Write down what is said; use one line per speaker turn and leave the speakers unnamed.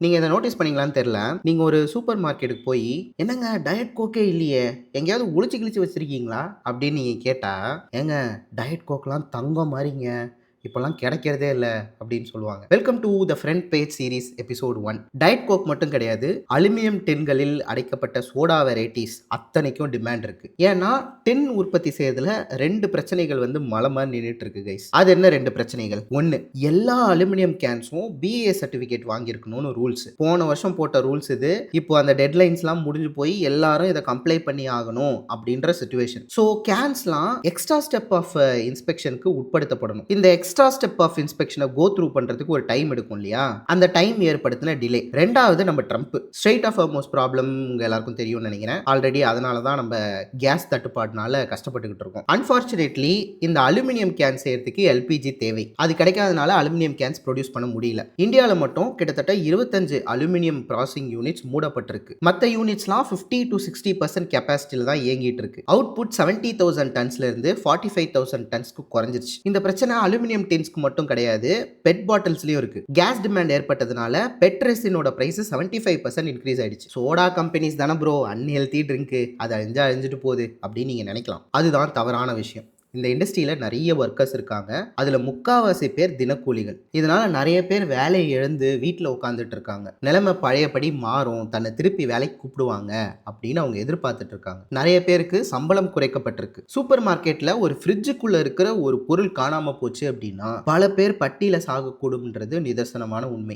நீங்க இத நோட்டீஸ் பண்ணீங்களான்னு தெரியல. நீங்க ஒரு சூப்பர் மார்க்கெட்டுக்கு போயி, "என்னங்க டயட் கோக்கே இல்லையே! எங்கேயாவது ஒளிச்சு கிழிச்சு வச்சிருக்கீங்களா?" அப்படின்னு நீங்க கேட்டா, "ஏங்க டயட் கோக்லாம் தங்கம் மாரிங்க. இப்பலாம் கிடைக்கிறதே இல்ல." அப்படின்னு சொல்லுவாங்க. Welcome to the front page series episode 1. Diet coke மட்டும் கிடையாது. அலுமினியம் டின்களில் அடைக்கப்பட்ட சோடா வெரைட்டீஸ் அத்தனைக்கும் டிமாண்ட் இருக்கு. ஏன்னா, டின் உற்பத்தி செய்றதுல 2 பிரச்சனைகள் வந்து மலை மாரி நின்னுட்டு இருக்கு கைஸ். அது என்ன 2 பிரச்சனைகள்? 1, எல்லா அலுமினியம் கேன்ஸும் பிஏ சர்டிபிகேட் வாங்கியிருக்கணும்னு ரூல்ஸ். போன வருஷம் போட்ட ரூல்ஸ் இது. இப்போ அந்த டெட்லைன்ஸ்லாம் முடிஞ்சு போய் எல்லாரும் இத கம்ப்ளை பண்ணி ஆகணும் அப்படின்ற சிச்சுவேஷன். ஸோ கேன்ஸ்லாம் எக்ஸ்ட்ரா ஸ்டெப் ஆஃப் இன்ஸ்பெக்ஷனுக்கு உட்படுத்தப்படணும். இந்த எக்ஸ்ட்ரா ஸ்டெப் ஆஃப் இன்ஸ்பெக்ஷனை கோ த்ரூ பண்றதுக்கு ஒரு டைம் எடுக்கும் இல்லையா? அந்த டைம் ஏற்படுத்தின டிலே. 2வது நம்ம Trump. Strait of Hormuz problem உங்க எல்லாருக்கும் தெரியும்னு நினைக்கிறேன். ஆல்ரெடி அதனால தான் நம்ம கேஸ் தட்டுப்பாடுனால கஷ்டப்பட்டுக்கிட்டு இருக்கோம். அன்பார்ச்சுனேட்லி இந்த அலுமினியம் கேன் செய்யறதுக்கு எல்பிஜி தேவை. அது கிடைக்காதனால அலுமினியம் கேன்ஸ் ப்ரொடியூஸ் பண்ண முடியல. இந்தியால மட்டும் கிட்டத்தட்ட 25 அலுமினியம் ப்ராசஸிங் யூனிட்ஸ் மூடப்பட்டிருக்கு. மத்த யூனிட்ஸ்லாம் 50 to 60% கெபாசிட்டில தான் இயங்கிட்டு இருக்கு. அவுட்புட் 70,000 டன்ஸ்ல இருந்து 45,000 டன்ஸ்க்கு குறைஞ்சிருச்சு. இந்த பிரச்சனை அலுமினியம் டின்ஸ்க்கு மட்டும் கிடையாது, பெட் பாட்டில்ஸ்லயும் இருக்கு. கேஸ் டிமாண்ட் ஏற்பட்டதுனால பெட் ரெசினோட பிரைஸ் 75% இன்க்ரீஸ் ஆயிடுச்சு. சோடா கம்பெனிஸ் தானே ப்ரோ அன்ஹெல்தி ட்ரிங்க், அது அழிஞ்சிட்டு போகுது அப்படின்னு நீங்க நினைக்கலாம். அதுதான் தவறான விஷயம். இந்த இண்டஸ்ட்ரியில நிறைய ஒர்க்கர்ஸ் இருக்காங்க. அதுல முக்காவாசி பேர் தினக்கூலிகள். இதனால நிறைய பேர் வேலையை இழந்து வீட்டில் உட்காந்துட்டு இருக்காங்க. நிலைமை பழையபடி மாறும், தன்னை திருப்பி வேலைக்கு கூப்பிடுவாங்க அப்படின்னு அவங்க எதிர்பார்த்துட்டு இருக்காங்க. நிறைய பேருக்கு சம்பளம் குறைக்கப்பட்டிருக்கு. சூப்பர் மார்க்கெட்ல ஒரு ஃப்ரிட்ஜுக்குள்ள இருக்கிற ஒரு பொருள் காணாம போச்சு அப்படின்னா பல பேர் பட்டியல சாகக்கூடும்ன்றது நிதர்சனமான உண்மை.